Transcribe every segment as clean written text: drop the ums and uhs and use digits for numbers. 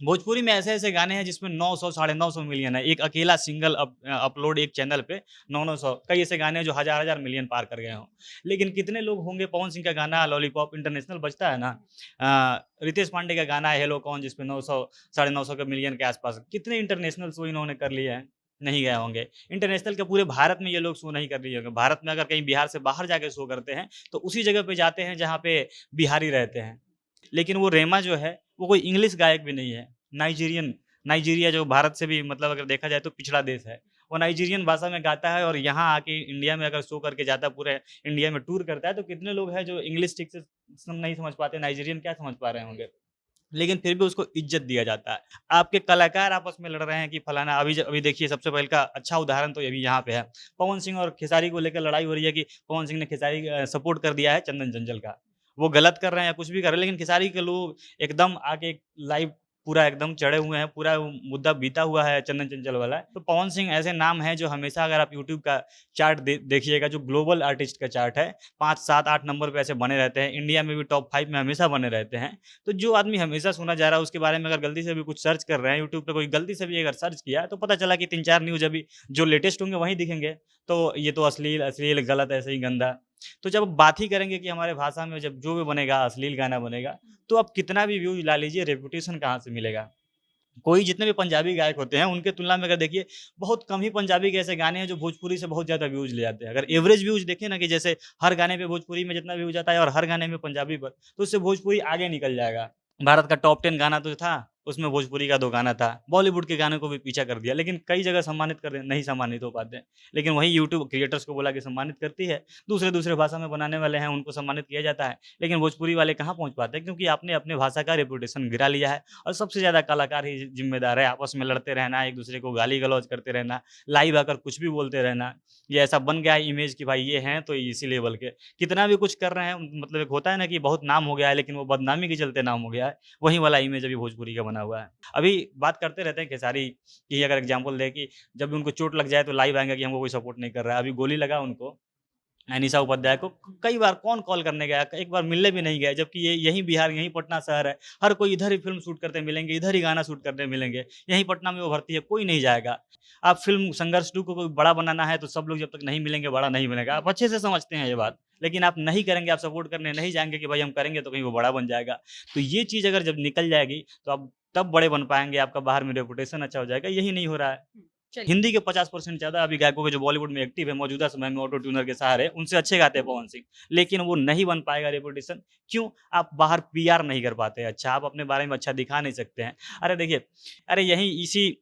भोजपुरी में ऐसे-ऐसे गाने हैं जिसमें 900 साढ़े 900 मिलियन है। एक अकेला सिंगल अपलोड एक चैनल पे 900 कई ऐसे गाने हैं जो हज़ार-हज़ार मिलियन पार कर गए हों। लेकिन कितने लोग होंगे पवन सिंह का गाना लॉलीपॉप इंटरनेशनल बजता है ना। रितेश पांडे का गाना है हेलो कौन जिसपे 900 साढ़े 900 के मिलियन के आस-पास कितने इंटरनेशनल शो इन्होंने कर लिए हैं, नहीं गए होंगे। इंटरनेशनल के पूरे भारत में ये लोग शो नहीं कर रही होंगे। भारत में अगर कहीं बिहार से बाहर जाके शो करते हैं, तो उसी जगह पे जाते हैं जहाँ पे बिहारी रहते हैं। लेकिन वो रेमा जो है, वो कोई इंग्लिश गायक भी नहीं है। नाइजीरिया जो भारत से भी मतलब अगर देखा जाए तो पिछड़ा देश है। वो नाइजीरियन भाषा में गाता है और यहाँ आके इंडिया में अगर शो करके जाता है, पूरे इंडिया में टूर करता है, तो कितने लोग हैं जो इंग्लिश ठीक से नहीं समझ पाते, नाइजीरियन क्या समझ पा रहे होंगे। लेकिन फिर भी उसको इज़्ज़त दिया जाता है। आपके कलाकार आपस में लड़ रहे हैं कि फलाना अभी देखिए सबसे पहले का अच्छा उदाहरण तो अभी यहाँ पे है। पवन सिंह और खेसारी को लेकर लड़ाई हो रही है कि पवन सिंह ने खेसारी सपोर्ट कर दिया है चंदन चंचल का। वो गलत कर रहे हैं या कुछ भी कर रहे हैं, लेकिन खेसारी के लोग एकदम आके लाइव पूरा एकदम चढ़े हुए हैं, पूरा मुद्दा बीता हुआ है चंदन चंचल वाला। तो पवन सिंह ऐसे नाम हैं जो हमेशा अगर आप यूट्यूब का चार्ट देखिएगा जो ग्लोबल आर्टिस्ट का चार्ट है, 5, 7, 8 नंबर पे ऐसे बने रहते हैं। इंडिया में भी टॉप 5 में हमेशा बने रहते हैं। तो जो आदमी हमेशा सुना जा रहा है उसके बारे में अगर गलती से भी कुछ सर्च कर रहे हैं यूट्यूब पे कोई गलती से भी अगर सर्च किया तो पता चला कि 3-4 न्यूज़ अभी जो लेटेस्ट होंगे वही दिखेंगे। तो ये तो अश्लील, गलत ऐसे ही गंदा। तो जब बात ही करेंगे कि हमारे भाषा में जब जो भी बनेगा अश्लील गाना बनेगा, तो आप कितना भी व्यूज़ ला लीजिए रेपुटेशन कहाँ से मिलेगा? कोई जितने भी पंजाबी गायक होते हैं उनके तुलना में अगर देखिए बहुत कम ही पंजाबी के ऐसे गाने हैं जो भोजपुरी से बहुत ज़्यादा व्यूज़ ले आते हैं। अगर एवरेज व्यूज़ देखें ना कि जैसे हर गाने पे भोजपुरी में जितना व्यूज़ आता है और हर गाने में पंजाबी पर, तो उससे भोजपुरी आगे निकल जाएगा। भारत का टॉप 10 गाना तो था, उसमें भोजपुरी का 2 गाना था। बॉलीवुड के गानों को भी पीछा कर दिया, लेकिन कई जगह सम्मानित कर नहीं सम्मानित हो पाते हैं। लेकिन वही यूट्यूब क्रिएटर्स को बुला के सम्मानित करती है, दूसरे-दूसरे भाषा में बनाने वाले हैं उनको सम्मानित किया जाता है, लेकिन भोजपुरी वाले कहाँ पहुँच पाते हैं क्योंकि आपने अपने भाषा का रेपुटेशन गिरा लिया है और सबसे ज़्यादा कलाकार ही ज़िम्मेदार है, आपस में लड़ते रहना, एक-दूसरे को गाली-गलौज करते रहना, लाइव आकर कुछ भी बोलते रहना। ये ऐसा बन गया है इमेज कि भाई ये हैं तो इसी लेवल के। कितना भी कुछ कर रहे हैं मतलब एक होता है ना कि बहुत नाम हो गया है लेकिन वो बदनामी के चलते नाम हो गया है। वही वाला इमेज अभी भोजपुरी का बना हुआ है। अभी बात करते रहते हैं खेसारी की अगर एग्ज़ाम्पल दें कि जब भी उनको चोट लग जाए तो लाइव आएँगे कि हमको कोई सपोर्ट नहीं कर रहा है। अभी गोली लगा उनको, अनीशा उपाध्याय को कई बार कौन कॉल करने गया, एक बार मिलने भी नहीं गए जबकि ये यही बिहार, यही पटना शहर है। हर कोई इधर ही फ़िल्म शूट करते मिलेंगे, इधर ही गाना शूट करते मिलेंगे। यहीं पटना में वो भर्ती है, कोई नहीं जाएगा। आप फ़िल्म संघर्ष 2 को कोई बड़ा बनाना है तो सब लोग जब तक नहीं मिलेंगे, बड़ा नहीं बनेगा। आप अच्छे से समझते हैं ये बात। लेकिन आप नहीं करेंगे, आप सपोर्ट करने नहीं जाएँगे कि भाई हम करेंगे तो कहीं वो बड़ा बन जाएगा। तो ये चीज़ अगर जब निकल जाएगी तो आप तब बड़े बन पाएँगे, आपका बाहर में रेपुटेशन अच्छा हो जाएगा, यही नहीं हो रहा है। चलिए। हिंदी के 50% ज़्यादा अभी गायकों के जो बॉलीवुड में एक्टिव है मौजूदा समय में ऑटो ट्यूनर के सहारे, उनसे अच्छे गाते हैं पवन सिंह। लेकिन वो नहीं बन पाएगा रेपुटेशन, क्यों? आप बाहर पीआर नहीं कर पाते अच्छा, आप अपने बारे में अच्छा दिखा नहीं सकते हैं। अरे देखिए, अरे यहीं इसी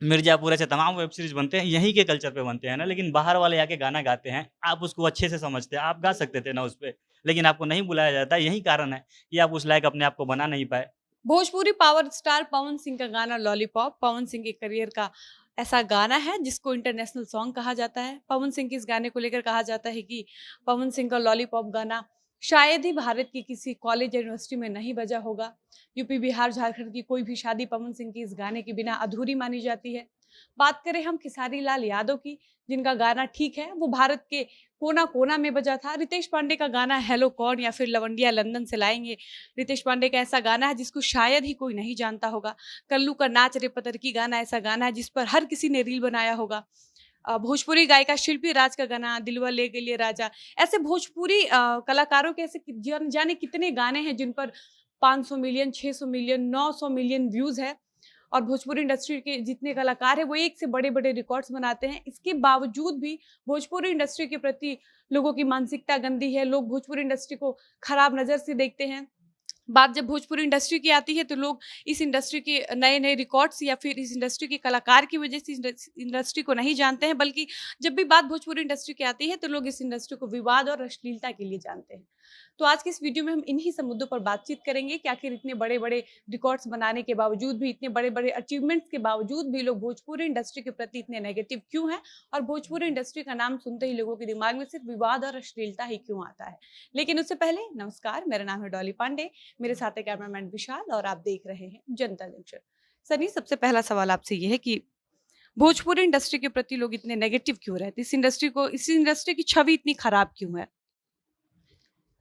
मिर्ज़ापुर ऐसे तमाम वेब सीरीज़ बनते हैं, यहीं के कल्चर पे बनते हैं ना, लेकिन बाहर वाले आके गाना गाते हैं, आप उसको अच्छे से समझते हैं, आप गा सकते थे ना उसपे, लेकिन आपको नहीं बुलाया जाता, यही कारण है कि आप उस लायक अपने आप को बना नहीं पाए। भोजपुरी पावर स्टार पवन सिंह का गाना लॉलीपॉप पवन सिंह के करियर का ऐसा गाना है जिसको इंटरनेशनल सॉन्ग कहा जाता है। पवन सिंह के इस गाने को लेकर कहा जाता है कि पवन सिंह का लॉलीपॉप गाना शायद ही भारत की किसी कॉलेज या यूनिवर्सिटी में नहीं बजा होगा। यूपी, बिहार, झारखंड की कोई भी शादी पवन सिंह की इस गाने के बिना अधूरी मानी जाती है। बात करें हम खेसारी लाल यादव की, जिनका गाना ठीक है, वो भारत के कोना-कोना में बजा था। रितेश पांडे का गाना हेलो कौन या फिर लवंडिया लंदन से लाएँगे। रितेश पांडे का ऐसा गाना है जिसको शायद ही कोई नहीं जानता होगा। कल्लू का नाच रे पतरकी गाना ऐसा गाना है जिस पर हर किसी ने रील बनाया होगा। भोजपुरी गायिका शिल्पी राज का गाना दिलवा ले गइले राजा। ऐसे भोजपुरी कलाकारों के ऐसे जान जाने कितने गाने हैं जिन पर 500 मिलियन, 600 मिलियन, 900 मिलियन व्यूज़ है। और भोजपुरी इंडस्ट्री के जितने कलाकार हैं वो एक से बड़े-बड़े रिकॉर्ड्स बनाते हैं। इसके बावजूद भी भोजपुरी इंडस्ट्री के प्रति लोगों की मानसिकता गंदी है। लोग भोजपुरी इंडस्ट्री को खराब नज़र से देखते हैं। बात जब भोजपुरी इंडस्ट्री की आती है तो लोग इस इंडस्ट्री के नए-नए रिकॉर्ड्स या फिर इस इंडस्ट्री के कलाकार की वजह से इंडस्ट्री को नहीं जानते हैं, बल्कि जब भी बात भोजपुरी इंडस्ट्री की आती है तो लोग इस इंडस्ट्री को विवाद और अश्लीलता के लिए जानते हैं। तो आज के इस वीडियो में हम इन्हीं सब मुद्दों पर बातचीत करेंगे कि आखिर इतने बड़े-बड़े रिकॉर्ड्स बनाने के बावजूद भी, इतने बड़े-बड़े अचीवमेंट्स के बावजूद भी लोग भोजपुरी इंडस्ट्री के प्रति इतने नेगेटिव क्यों हैं और भोजपुरी इंडस्ट्री का नाम सुनते ही लोगों के दिमाग में सिर्फ विवाद और अश्लीलता ही क्यों आता है। लेकिन उससे पहले नमस्कार, मेरा नाम है डॉली पांडे, मेरे साथ है कैमरामैन विशाल और आप देख रहे हैं जनता जंक्शन। सनी, सबसे पहला सवाल आपसे ये है कि भोजपुरी इंडस्ट्री के प्रति लोग इतने नेगेटिव क्यों रहते हैं? इस इंडस्ट्री की छवि इतनी खराब क्यों है?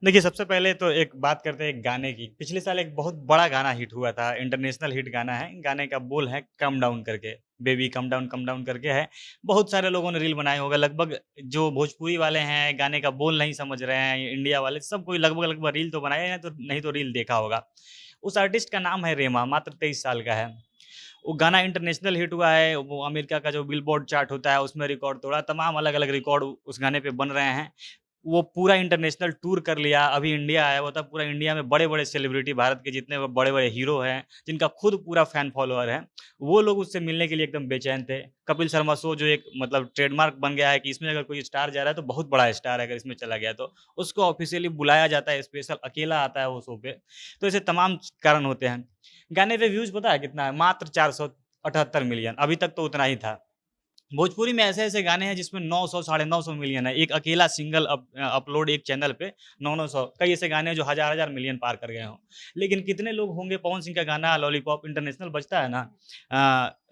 देखिए, सबसे पहले तो एक बात करते हैं एक गाने की। पिछले साल एक बहुत बड़ा गाना हिट हुआ था, इंटरनेशनल हिट गाना है। गाने का बोल है कम डाउन करके, बेबी कम डाउन करके है। बहुत सारे लोगों ने रील बनाए होंगे, लगभग जो भोजपुरी वाले हैं, गाने का बोल नहीं समझ रहे हैं, इंडिया वाले सब कोई लगभग-लगभग रील तो बनाए हैं, तो नहीं तो रील देखा होगा। उस आर्टिस्ट का नाम है रेमा, मात्र 23 साल का है। वो गाना इंटरनेशनल हिट हुआ है, वो अमेरिका का जो बिलबोर्ड चार्ट होता है, उसमें रिकॉर्ड तोड़ा, तमाम अलग-अलग रिकॉर्ड उस गाने पे बन रहे हैं। वो पूरा इंटरनेशनल टूर कर लिया, अभी इंडिया आया हुआ था, पूरा इंडिया में बड़े-बड़े सेलिब्रिटी भारत के जितने बड़े-बड़े हीरो हैं, जिनका खुद पूरा फैन फॉलोअर है, वो लोग उससे मिलने के लिए एकदम बेचैन थे। कपिल शर्मा शो जो एक मतलब ट्रेडमार्क बन गया है कि इसमें अगर कोई स्टार जा रहा है तो बहुत बड़ा स्टार है अगर इसमें चला गया तो, उसको ऑफ़िशियली बुलाया जाता है स्पेशल, अकेला आता है वो शो पे। तो ऐसे तमाम कारण होते हैं। गाने पे व्यूज़ पता है कितना है? मात्र 478 मिलियन, अभी तक तो उतना ही था। भोजपुरी में ऐसे-ऐसे गाने हैं जिसमें 900 साढ़े 900 मिलियन है। एक अकेला सिंगल अपलोड एक चैनल पे 900 कई ऐसे गाने हैं जो हज़ार-हज़ार मिलियन पार कर गए हों। लेकिन कितने लोग होंगे पवन सिंह का गाना लॉलीपॉप इंटरनेशनल बजता है ना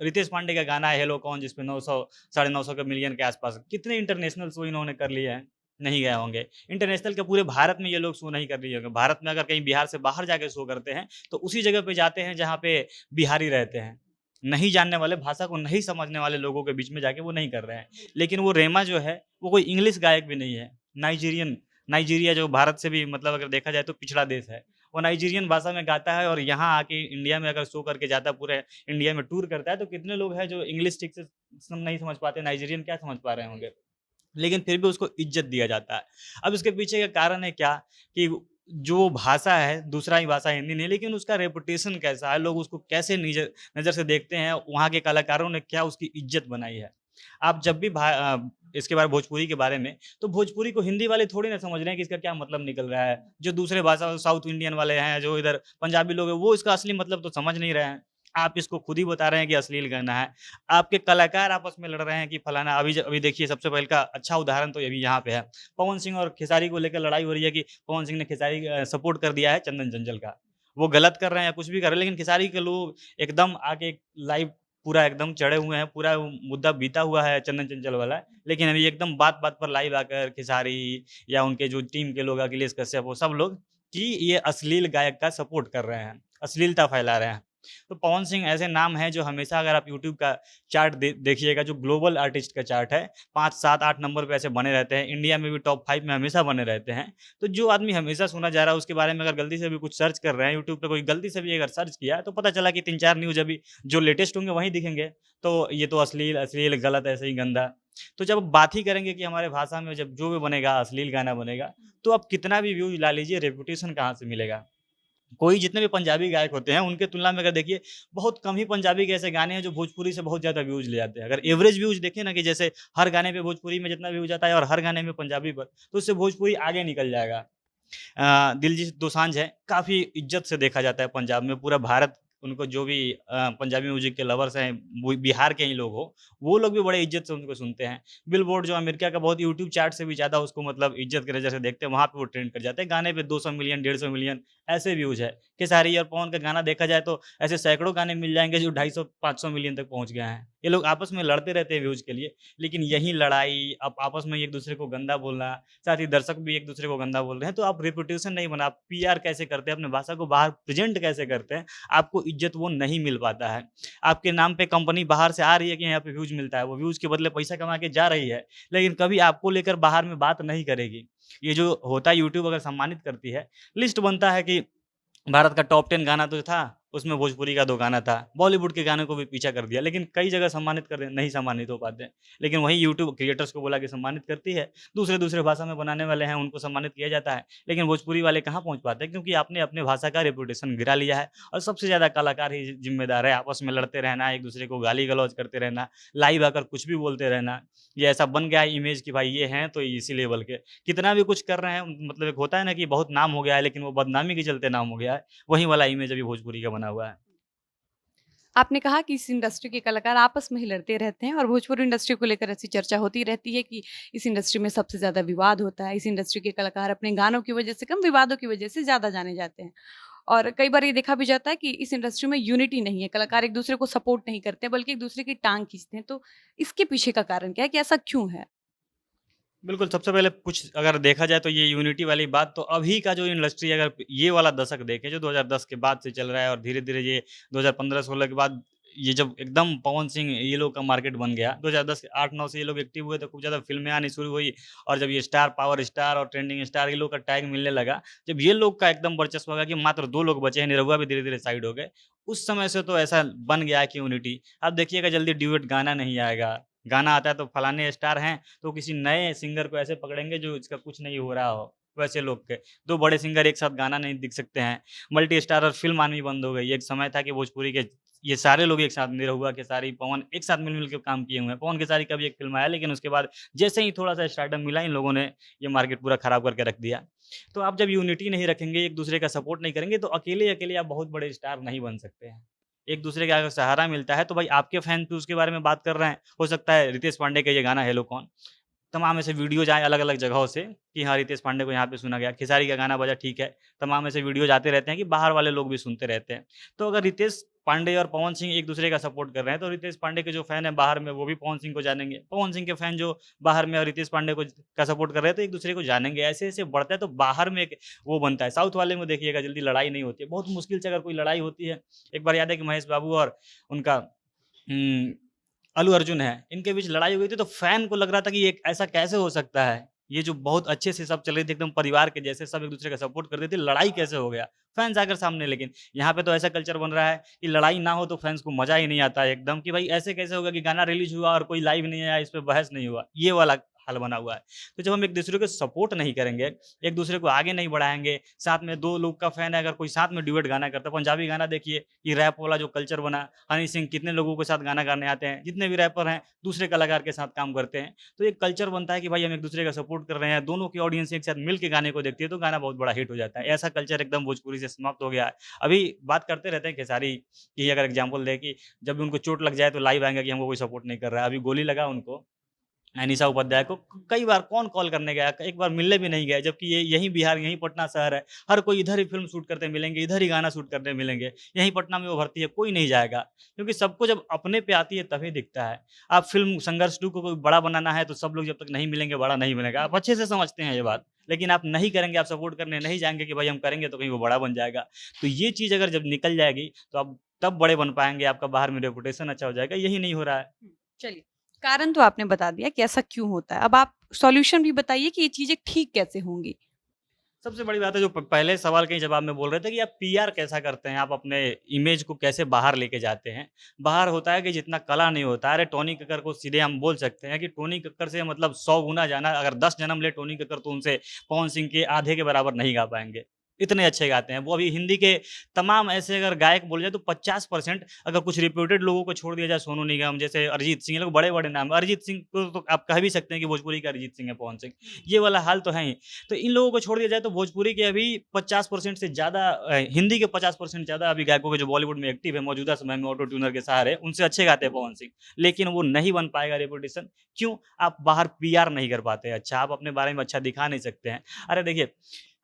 रितेश पांडे का गाना है हेलो कौन जिसपे 900 साढ़े 900 के मिलियन के आस-पास कितने इंटरनेशनल शो इन्होंने कर लिए हैं, नहीं गए होंगे। इंटरनेशनल के पूरे भारत में ये लोग शो नहीं कर लिए होंगे। भारत में अगर कहीं बिहार से बाहर जाके शो करते हैं, तो उसी जगह पे जाते हैं जहाँ पे बिहारी रहते हैं। नहीं जानने वाले, भाषा को नहीं समझने वाले लोगों के बीच में जाके वो नहीं कर रहे हैं। लेकिन वो रेमा जो है, वो कोई इंग्लिश गायक भी नहीं है। नाइजीरिया जो भारत से भी मतलब अगर देखा जाए तो पिछड़ा देश है। वो नाइजीरियन भाषा में गाता है और यहाँ आके इंडिया में अगर शो करके जाता है, पूरे इंडिया में टूर करता है, तो कितने लोग हैं जो इंग्लिश ठीक से नहीं समझ पाते, नाइजीरियन क्या समझ पा रहे होंगे। लेकिन फिर भी उसको इज़्ज़त दिया जाता है। अब इसके पीछे का कारण है क्या कि जो भाषा है, दूसरा ही भाषा हिंदी नहीं, लेकिन उसका रेपुटेशन कैसा है, लोग उसको कैसे नज़र से देखते हैं, वहाँ के कलाकारों ने क्या उसकी इज़्ज़त बनाई है। आप जब भी इसके बारे भोजपुरी के बारे में, तो भोजपुरी को हिंदी वाले थोड़ी ना समझ रहे हैं कि इसका क्या मतलब निकल रहा है। जो दूसरे भाषा साउथ इंडियन वाले हैं, जो इधर पंजाबी लोग हैं, वो इसका असली मतलब तो समझ नहीं रहे हैं। आप इसको खुद ही बता रहे हैं कि अश्लील गाना है। आपके कलाकार आपस में लड़ रहे हैं कि फलाना अभी देखिए सबसे पहले का अच्छा उदाहरण तो अभी यहाँ पे है। पवन सिंह और खेसारी को लेकर लड़ाई हो रही है कि पवन सिंह ने खेसारी सपोर्ट कर दिया है चंदन चंचल का। वो गलत कर रहे हैं या कुछ भी कर रहे हैं, लेकिन खेसारी के लोग एकदम आके लाइव पूरा एकदम चढ़े हुए हैं, पूरा वो मुद्दा बीता हुआ है चंदन चंचल वाला। लेकिन अभी एकदम बात-बात पर लाइव आकर खेसारी या उनके जो टीम के लोग अखिलेश कश्यप वो सब लोग कि ये अश्लील गायक का सपोर्ट कर रहे हैं, अश्लीलता फैला रहे हैं। तो पवन सिंह ऐसे नाम हैं जो हमेशा अगर आप यूट्यूब का चार्ट देखिएगा जो ग्लोबल आर्टिस्ट का चार्ट है 5, 7, 8 नंबर पे ऐसे बने रहते हैं। इंडिया में भी टॉप 5 में हमेशा बने रहते हैं। तो जो आदमी हमेशा सुना जा रहा है उसके बारे में अगर गलती से भी कुछ सर्च कर रहे हैं यूट्यूब पे कोई गलती से भी अगर सर्च किया तो पता चला कि 3-4 न्यूज़ अभी जो लेटेस्ट होंगे वहीं दिखेंगे। तो ये तो अश्लील, गलत ऐसे ही गंदा। तो जब बात ही करेंगे कि हमारे भाषा में जब जो भी बनेगा अश्लील गाना बनेगा, तो आप कितना भी व्यूज़ ला लीजिए रेपुटेशन कहाँ से मिलेगा? कोई जितने भी पंजाबी गायक होते हैं, उनके तुलना में अगर देखिए, बहुत कम ही पंजाबी के ऐसे गाने हैं जो भोजपुरी से बहुत ज़्यादा व्यूज़ ले जाते हैं। अगर एवरेज व्यूज़ देखें ना कि जैसे हर गाने पे भोजपुरी में जितना व्यूज़ आता है और हर गाने में पंजाबी पर, तो उससे भोजपुरी आगे निकल जाएगा। दिलजीत दोसांझ हैं, काफ़ी इज़्ज़त से देखा जाता है पंजाब में, पूरा भारत उनको जो भी पंजाबी म्यूज़िक के लवर्स हैं, वो बिहार के ही लोग हो, वो लोग भी बड़े इज़्ज़त से उनको सुनते हैं। बिलबोर्ड जो अमेरिका का बहुत यूट्यूब चार्ट से भी ज़्यादा उसको मतलब इज़्ज़त की नज़र से देखते हैं, वहाँ पे वो ट्रेंड कर जाते हैं। गाने पे 200 मिलियन, 150 मिलियन ऐसे व्यूज़ है। खेसारी और पवन का गाना देखा जाए तो ऐसे सैकड़ों गाने मिल जाएँगे जो 250 500 मिलियन तक पहुँच गए हैं। ये लोग आपस में लड़ते रहते हैं व्यूज़ के लिए, लेकिन यही लड़ाई, अब आपस में एक-दूसरे को गंदा बोलना, साथ ही दर्शक भी एक-दूसरे को गंदा बोल रहे हैं, तो आप रेपुटेशन नहीं बना, आप पीआर कैसे करते हैं, अपने भाषा को बाहर प्रेज़ेंट कैसे करते हैं, आपको इज़्ज़त वो नहीं मिल पाता है। आपके नाम पे कंपनी बाहर से आ रही है कि यहाँ पे व्यूज़ मिलता है, वो व्यूज़ के बदले पैसा कमा के जा रही है, लेकिन कभी आपको लेकर बाहर में बात नहीं करेगी। ये जो होता है यूट्यूब अगर सम्मानित करती है, लिस्ट बनता है कि भारत का टॉप 10 गाना तो था, उसमें भोजपुरी का 2 गाना था। बॉलीवुड के गाने को भी पीछा कर दिया, लेकिन कई जगह सम्मानित कर दे नहीं सम्मानित हो पाते हैं। लेकिन वहीं यूट्यूब क्रिएटर्स को बोला कि सम्मानित करती है, दूसरे-दूसरे भाषा में बनाने वाले हैं, उनको सम्मानित किया जाता है। लेकिन भोजपुरी वाले कहाँ पहुँच पाते हैं, क्योंकि आपने अपने भाषा का रेपुटेशन गिरा लिया है और सबसे ज़्यादा कलाकार ही ज़िम्मेदार है। आपस में लड़ते रहना, एक-दूसरे को गाली-गलौज करते रहना, लाइव आकर कुछ भी बोलते रहना। ये ऐसा बन गया है इमेज कि भाई ये हैं, तो इसी लेवल के। कितना भी कुछ कर रहे हैं, मतलब एक होता है ना कि बहुत नाम हो गया है, लेकिन वो बदनामी के चलते नाम हो गया है। वही वाला इमेज अभी भोजपुरी का बना हुआ है। आपने कहा कि इस इंडस्ट्री के कलाकार आपस में ही लड़ते रहते हैं और भोजपुरी इंडस्ट्री को लेकर ऐसी चर्चा होती रहती है कि इस इंडस्ट्री में सबसे ज़्यादा विवाद होता है। इस इंडस्ट्री के कलाकार अपने गानों की वजह से कम, विवादों की वजह से ज़्यादा जाने जाते हैं। और कई बार ये देखा भी जाता है कि इस इंडस्ट्री में यूनिटी नहीं है, कलाकार एक दूसरे को सपोर्ट नहीं करते बल्कि एक दूसरे की टांग खींचते हैं। तो इसके पीछे का कारण क्या है कि ऐसा क्यों है? बिल्कुल, सबसे पहले कुछ अगर देखा जाए तो ये यूनिटी वाली बात तो अभी का जो इंडस्ट्री अगर ये वाला दशक देखें जो 2010 के बाद से चल रहा है और धीरे-धीरे ये 2015-16 के बाद ये जब एकदम पवन सिंह ये लोग का मार्केट बन गया, 2010 8-9 से ये लोग एक्टिव हुए तो खूब ज़्यादा फ़िल्में आनी शुरू हुई और जब ये स्टार, पावर स्टार और ट्रेंडिंग स्टार ये लोग का टैग मिलने लगा, जब ये लोग का एकदम वर्चस्व हो गया कि मात्र 2 लोग बचे हैं, निरहुआ भी धीरे-धीरे साइड हो गए, उस समय से तो ऐसा बन गया है कि यूनिटी अब देखिएगा जल्दी ड्यूएट गाना नहीं आएगा, गाना आता है तो फलाने स्टार हैं तो किसी नए सिंगर को ऐसे पकड़ेंगे जो इसका कुछ नहीं हो रहा हो, वैसे लोग के। 2 बड़े सिंगर एक साथ गाना नहीं दिख सकते हैं। मल्टी स्टारर फ़िल्म आनी बंद हो गई। एक समय था कि भोजपुरी के ये सारे लोग एक साथ निरहुआ, खेसारी, पवन एक साथ मिल-मिल के काम किए हुए हैं। पवन खेसारी का भी एक फ़िल्म आया लेकिन उसके बाद जैसे ही थोड़ा-सा स्टारडम मिला इन लोगों ने ये मार्केट पूरा खराब करके रख दिया। तो आप जब यूनिटी नहीं रखेंगे, एक-दूसरे का सपोर्ट नहीं करेंगे तो अकेले-अकेले आप बहुत बड़े स्टार नहीं बन सकते हैं। एक-दूसरे का अगर सहारा मिलता है तो भाई आपके फैन भी उसके बारे में बात कर रहे हैं। हो सकता है रितेश पांडे का ये गाना हेलो कौन तमाम ऐसे वीडियोज़ आए अलग-अलग जगहों से कि हाँ, रितेश पांडे को यहाँ पे सुना गया, खेसारी का गाना बजा ठीक है, तमाम ऐसे वीडियोज़ आते रहते हैं कि बाहर वाले लोग भी सुनते रहते हैं। तो अगर रितेश पांडे और पवन सिंह एक-दूसरे का सपोर्ट कर रहे हैं, तो रितेश पांडे के जो फैन हैं बाहर में वो भी पवन सिंह को जानेंगे, पवन सिंह के फैन जो बाहर में और रितेश पांडे को का सपोर्ट कर रहे हैं तो एक-दूसरे को जानेंगे, ऐसे-ऐसे बढ़ता है तो बाहर में एक वो बनता है। साउथ वाले में देखिएगा जल्दी लड़ाई नहीं होती है, बहुत मुश्किल से अगर कोई लड़ाई होती है, एक बार याद है कि महेश बाबू और उनका हुँ। अल्लू अर्जुन है, इनके बीच लड़ाई हो गई थी तो फैन को लग रहा था कि ये ऐसा कैसे हो सकता है? ये जो बहुत अच्छे से सब चल रही थी एकदम परिवार के जैसे सब एक-दूसरे का सपोर्ट करते थे, लड़ाई कैसे हो गया? फैन्स आकर सामने लेकिन यहाँ पे तो ऐसा कल्चर बन रहा है कि लड़ाई ना हो तो फैन्स को मज़ा ही नहीं आता है एकदम कि भाई ऐसे कैसे होगा कि गाना रिलीज़ हुआ और कोई लाइव नहीं आया, इस पे बहस नहीं हुआ, ये वाला हाल बना हुआ है। तो जब हम एक-दूसरे को सपोर्ट नहीं करेंगे, एक-दूसरे को आगे नहीं बढ़ाएँगे, साथ में 2 लोग का फैन है अगर कोई साथ में डुएट गाना करता है, पंजाबी गाना देखिए, ये रैप वाला जो कल्चर बना हनी सिंह कितने लोगों के साथ गाना गाने आते हैं, जितने भी रैपर हैं, दूसरे कलाकार के साथ काम करते हैं। तो एक कल्चर बनता है कि भाई हम एक-दूसरे का सपोर्ट कर रहे हैं, दोनों की ऑडियंस एक साथ मिल के गाने को देखती है, तो गाना बहुत बड़ा हिट हो जाता है। ऐसा कल्चर एकदम भोजपुरी से समाप्त हो गया है। अभी बात करते रहते हैं खेसारी की अगर एग्ज़ाम्पल दें कि जब भी उनको चोट लग जाए तो लाइव आएँगे कि हमको कोई सपोर्ट नहीं कर रहा है। अभी गोली लगा उनको अनीशा उपाध्याय को कई बार कौन कॉल करने गया, एक बार मिलने भी नहीं गए, जबकि ये यहीं बिहार, यहीं पटना शहर है। हर कोई इधर ही फ़िल्म शूट करते मिलेंगे, इधर ही गाना शूट करते मिलेंगे। यहीं पटना में वो भर्ती है, कोई नहीं जाएगा। क्योंकि सबको जब अपने पे आती है तभी दिखता है। आप फ़िल्म संघर्ष 2 को कोई बड़ा बनाना है तो सब लोग जब तक नहीं मिलेंगे, बड़ा नहीं बनेगा। आप अच्छे से समझते हैं ये बात। लेकिन आप नहीं करेंगे, आप सपोर्ट करने नहीं जाएँगे कि भाई हम करेंगे तो कहीं वो बड़ा बन जाएगा। तो ये चीज़ अगर जब निकल जाएगी तो आप तब बड़े बन पाएँगे, आपका बाहर में रेपुटेशन अच्छा हो जाएगा, यही नहीं हो रहा है। चलिए, कारण तो आपने बता दिया कि ऐसा क्यों होता है। अब आप सॉल्यूशन भी बताइए कि ये चीज़ें ठीक कैसे होंगी? सबसे बड़ी बात है जो पहले सवाल के जवाब में बोल रहे थे कि आप पीआर कैसा करते हैं? आप अपने इमेज को कैसे बाहर लेके जाते हैं? बाहर होता है कि जितना कला नहीं होता है, अरे टोनी कक्कर को सीधे हम बोल सकते हैं कि टोनी कक्कर से मतलब 100 गुना जाना अगर 10 जन्म ले टोनी कक्कर तो उनसे पवन सिंह के आधे के बराबर नहीं गा पाएँगे। इतने अच्छे गाते हैं। वो अभी हिंदी के तमाम ऐसे अगर गायक बोले जाए तो 50% अगर कुछ रेप्यूटेड लोगों को छोड़ दिया जाए सोनू निगम जैसे अरिजीत सिंह, ये लोग बड़े-बड़े नाम अरिजीत सिंह को तो आप कह भी सकते हैं कि भोजपुरी का अरिजीत सिंह है पवन सिंह। ये वाला हाल तो है ही। तो इन लोगों को छोड़ दिया जाए तो भोजपुरी के अभी 50% से ज़्यादा हिंदी के 50% ज़्यादा अभी गायकों के जो बॉलीवुड में एक्टिव है मौजूदा समय में ऑटो ट्यूनर के सहारे, उनसे अच्छे गाते हैं पवन सिंह। लेकिन वो नहीं बन पाएगा रेपुटेशन क्यों? आप बाहर पीआर नहीं कर पाते अच्छा, आप अपने बारे में अच्छा दिखा नहीं सकते हैं। अरे देखिए,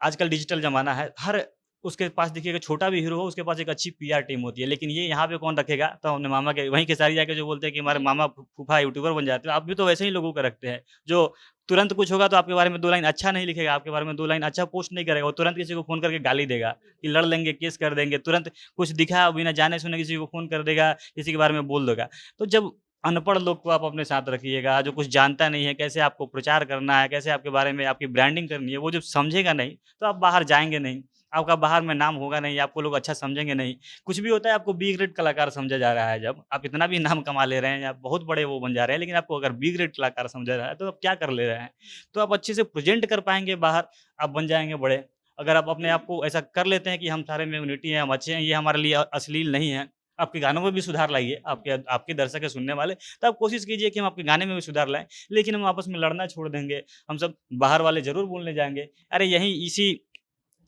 आजकल डिजिटल ज़माना है, हर उसके पास देखिएगा छोटा भी हीरो हो, उसके पास एक अच्छी पीआर टीम होती है। लेकिन ये यहाँ पे कौन रखेगा? तो अपने मामा के वहीं खेसारी जाके जो बोलते हैं कि हमारे मामा फूफा यूट्यूबर बन जाते हैं। आप भी तो वैसे ही लोगों को रखते हैं, जो तुरंत कुछ होगा तो आपके बारे में 2 लाइन अच्छा नहीं लिखेगा, आपके बारे में 2 लाइन अच्छा पोस्ट नहीं करेगा, वो तुरंत किसी को फ़ोन करके गाली देगा कि लड़ लेंगे, केस कर देंगे। तुरंत कुछ दिखा बिना जाने-सुने किसी को फ़ोन कर देगा, किसी के बारे में बोल देगा। तो जब अनपढ़ लोग को आप अपने साथ रखिएगा, जो कुछ जानता नहीं है, कैसे आपको प्रचार करना है, कैसे आपके बारे में आपकी ब्रांडिंग करनी है, वो जब समझेगा नहीं, तो आप बाहर जाएँगे नहीं। आपका बाहर में नाम होगा नहीं, आपको लोग अच्छा समझेंगे नहीं। कुछ भी होता है आपको बी ग्रेड कलाकार समझा जा रहा है जब, आप इतना भी नाम कमा ले रहे हैं, आप बहुत बड़े वो बन जा रहे हैं, लेकिन आपको अगर बी ग्रेड कलाकार समझा रहा है, तो आप क्या कर ले रहे हैं? तो आप अच्छे से प्रेज़ेंट कर पाएँगे बाहर, आप बन जाएँगे बड़े। अगर आप अपने आप को ऐसा कर लेते हैं कि हम सारे में यूनिटी हैं, हम अच्छे हैं, ये हमारे लिए अश्लील नहीं है, आपके गानों में भी सुधार लाइए, आपके आपके दर्शक हैं सुनने वाले, तो आप कोशिश कीजिए कि हम आपके गाने में भी सुधार लाएँ। लेकिन हम आपस में लड़ना छोड़ देंगे, हम सब बाहर वाले ज़रूर बोलने जाएँगे, अरे यहीं इसी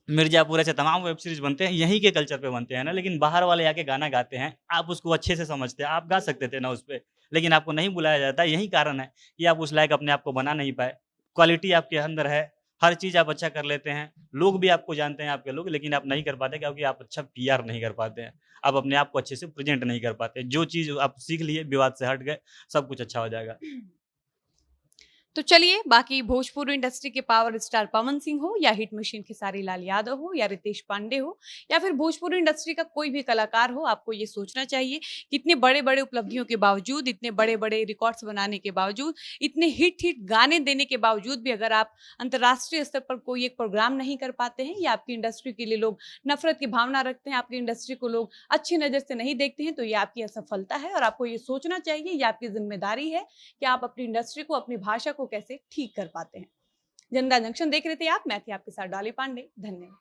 मिर्ज़ापुर ऐसे तमाम वेब सीरीज़ बनते हैं, यहीं के कल्चर पे बनते हैं ना, लेकिन बाहर वाले आके गाना गाते हैं, आप उसको अच्छे से समझते हैं, आप गा सकते थे ना उसपे, लेकिन आपको नहीं बुलाया जाता, यही कारण है कि आप उस लायक अपने आप को बना नहीं पाए। क्वालिटी आपके अंदर है, हर चीज़ आप अच्छा कर लेते हैं, लोग भी आपको जानते हैं आपके लोग, लेकिन आप नहीं कर पाते क्योंकि आप अच्छा पीआर नहीं कर पाते हैं। आप अपने आप को अच्छे से प्रेज़ेंट नहीं कर पाते। जो चीज़ आप सीख लिए, विवाद से हट गए, सब कुछ अच्छा हो जाएगा। तो चलिए, बाकी भोजपुरी इंडस्ट्री के पावर स्टार पवन सिंह हो या हिट मशीन खेसारी लाल यादव हो या रितेश पांडे हो या फिर भोजपुरी इंडस्ट्री का कोई भी कलाकार हो, आपको ये सोचना चाहिए कि इतने बड़े बड़े उपलब्धियों के बावजूद, इतने बड़े बड़े रिकॉर्ड्स बनाने के बावजूद, इतने हिट हिट गाने देने के बावजूद भी अगर आप अंतर्राष्ट्रीय स्तर पर कोई एक प्रोग्राम नहीं कर पाते हैं या आपकी इंडस्ट्री के लिए लोग नफरत की भावना रखते हैं, आपकी इंडस्ट्री को लोग अच्छी नज़र से नहीं देखते हैं, तो ये आपकी असफलता है और आपको ये सोचना चाहिए, ये आपकी जिम्मेदारी है कि आप अपनी इंडस्ट्री को, अपनी भाषा को कैसे ठीक कर पाते हैं। जनता जंक्शन देख रहे थे आप, मैं थी आपके साथ डॉली पांडे। धन्यवाद।